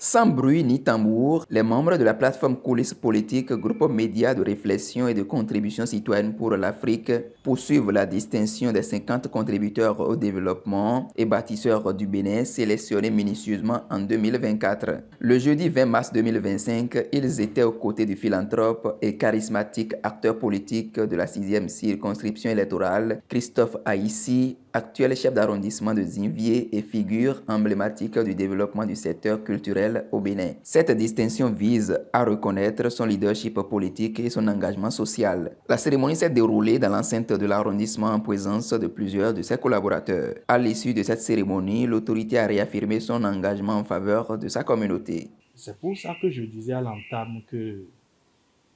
Sans bruit ni tambour, les membres de la plateforme Coulisses Politiques, groupe média de réflexion et de contribution citoyenne pour l'Afrique, poursuivent la distinction des 50 contributeurs au développement et bâtisseurs du Bénin sélectionnés minutieusement en 2024. Le jeudi 20 mars 2025, ils étaient aux côtés du philanthrope et charismatique acteur politique de la 6e circonscription électorale, Christophe Haïssi, actuel chef d'arrondissement de Zinvier et figure emblématique du développement du secteur culturel au Bénin. Cette distinction vise à reconnaître son leadership politique et son engagement social. La cérémonie s'est déroulée dans l'enceinte de l'arrondissement en présence de plusieurs de ses collaborateurs. À l'issue de cette cérémonie, l'autorité a réaffirmé son engagement en faveur de sa communauté. C'est pour ça que je disais à l'entame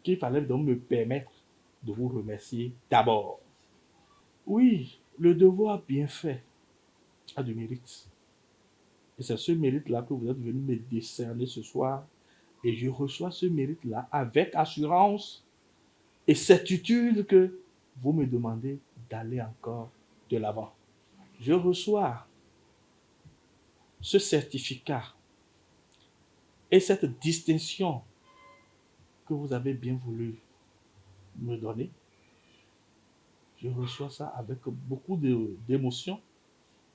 qu'il fallait donc me permettre de vous remercier d'abord. Oui, le devoir bien fait a du mérite. Et c'est ce mérite-là que vous êtes venu me décerner ce soir. Et je reçois ce mérite-là avec assurance et certitude que vous me demandez d'aller encore de l'avant. Je reçois ce certificat et cette distinction que vous avez bien voulu me donner. Je reçois ça avec beaucoup d'émotion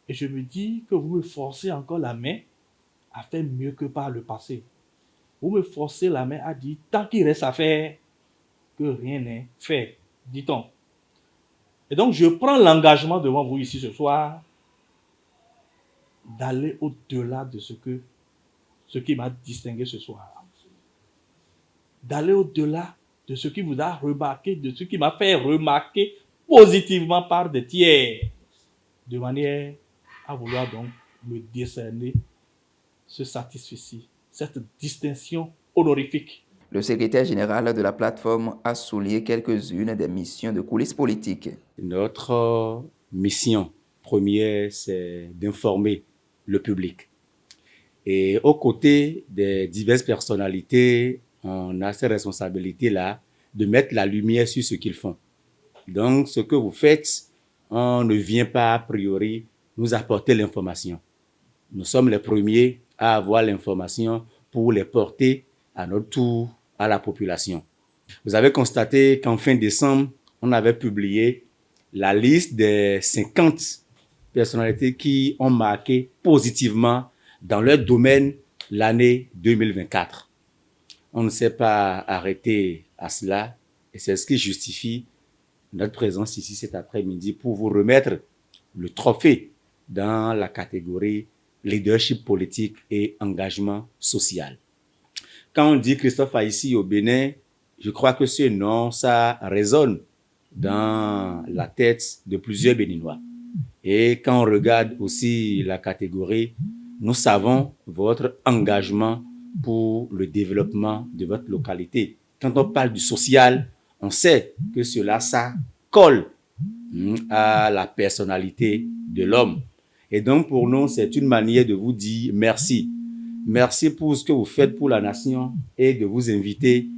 et je me dis que vous me forcez encore la main à faire mieux que par le passé. Vous me forcez la main à dire tant qu'il reste à faire, que rien n'est fait, dit-on. Et donc je prends l'engagement devant vous ici ce soir d'aller au-delà de ce qui m'a distingué ce soir. D'aller au-delà de ce qui vous a remarqué, de ce qui m'a fait remarquer positivement par des tiers, de manière à vouloir donc me décerner ce satisfecit, cette distinction honorifique. Le secrétaire général de la plateforme a souligné quelques-unes des missions de Coulisses Politiques. Notre mission première, c'est d'informer le public. Et aux côtés des diverses personnalités, on a cette responsabilité-là de mettre la lumière sur ce qu'ils font. Donc, ce que vous faites, on ne vient pas a priori nous apporter l'information. Nous sommes les premiers à avoir l'information pour les porter à notre tour à la population. Vous avez constaté qu'en fin décembre, on avait publié la liste des 50 personnalités qui ont marqué positivement dans leur domaine l'année 2024. On ne s'est pas arrêté à cela et c'est ce qui justifie notre présence ici cet après-midi pour vous remettre le trophée dans la catégorie leadership politique et engagement social. Quand on dit Christophe Haïssi au Bénin, je crois que ce nom, ça résonne dans la tête de plusieurs Béninois. Et quand on regarde aussi la catégorie, nous savons votre engagement pour le développement de votre localité. Quand on parle du social, on sait que cela, ça colle à la personnalité de l'homme. Et donc, pour nous, c'est une manière de vous dire merci. Merci pour ce que vous faites pour la nation et de vous inviter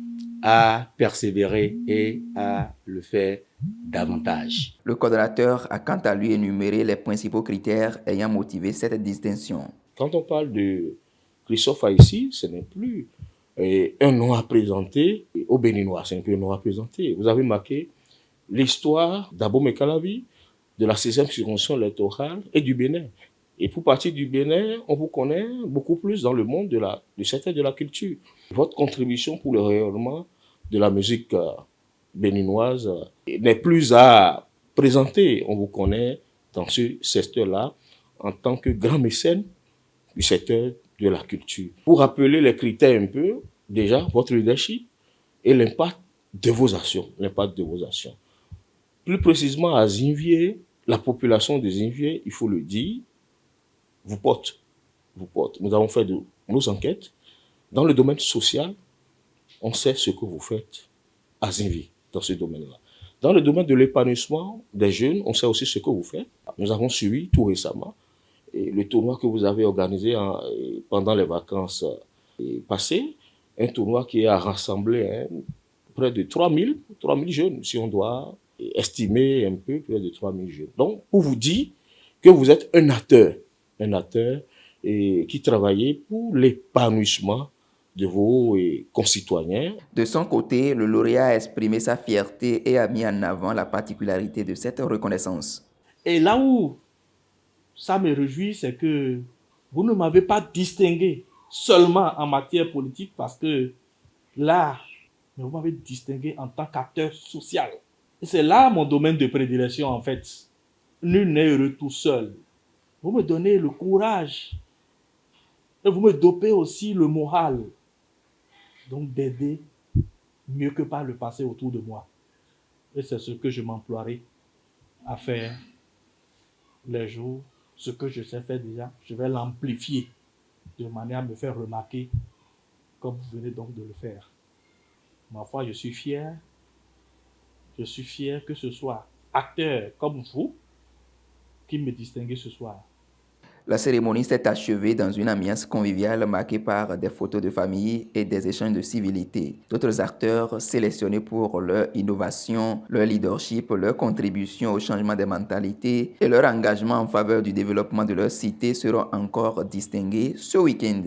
à persévérer et à le faire davantage. Le coordonnateur a quant à lui énuméré les principaux critères ayant motivé cette distinction. Quand on parle de Christophe Haïssi, ce n'est plus un nom à présenter aux Béninois, c'est un peu un nom à présenter. Vous avez marqué l'histoire d'Abomey Calavi, de la 16e circonscription électorale et du Bénin. Et pour partir du Bénin, on vous connaît beaucoup plus dans le monde du secteur de la culture. Votre contribution pour le rayonnement de la musique béninoise n'est plus à présenter. On vous connaît dans ce secteur-là en tant que grand mécène du secteur de la culture. Pour rappeler les critères un peu, déjà, votre leadership et l'impact de vos actions. Plus précisément à Zinvier, la population de Zinvier, il faut le dire, vous porte. Nous avons fait nos enquêtes. Dans le domaine social, on sait ce que vous faites à Zinvier, dans ce domaine-là. Dans le domaine de l'épanouissement des jeunes, on sait aussi ce que vous faites. Nous avons suivi tout récemment le tournoi que vous avez organisé pendant les vacances passées, un tournoi qui a rassemblé près de 3000 jeunes, si on doit estimer près de 3000 jeunes. Donc, pour vous dire que vous êtes un acteur et qui travaillait pour l'épanouissement de vos concitoyens. De son côté, le lauréat a exprimé sa fierté et a mis en avant la particularité de cette reconnaissance. Et là où ça me réjouit, c'est que vous ne m'avez pas distingué seulement en matière politique parce que là, mais vous m'avez distingué en tant qu'acteur social. Et c'est là mon domaine de prédilection en fait. Nul n'est heureux tout seul. Vous me donnez le courage et vous me dopez aussi le moral. Donc d'aider mieux que par le passé autour de moi. Et c'est ce que je m'emploierai à faire les jours. Ce que je sais faire déjà, je vais l'amplifier de manière à me faire remarquer comme vous venez donc de le faire. Ma foi, je suis fier. Je suis fier que ce soit acteur comme vous qui me distinguez ce soir. La cérémonie s'est achevée dans une ambiance conviviale marquée par des photos de famille et des échanges de civilité. D'autres acteurs sélectionnés pour leur innovation, leur leadership, leur contribution au changement des mentalités et leur engagement en faveur du développement de leur cité seront encore distingués ce week-end.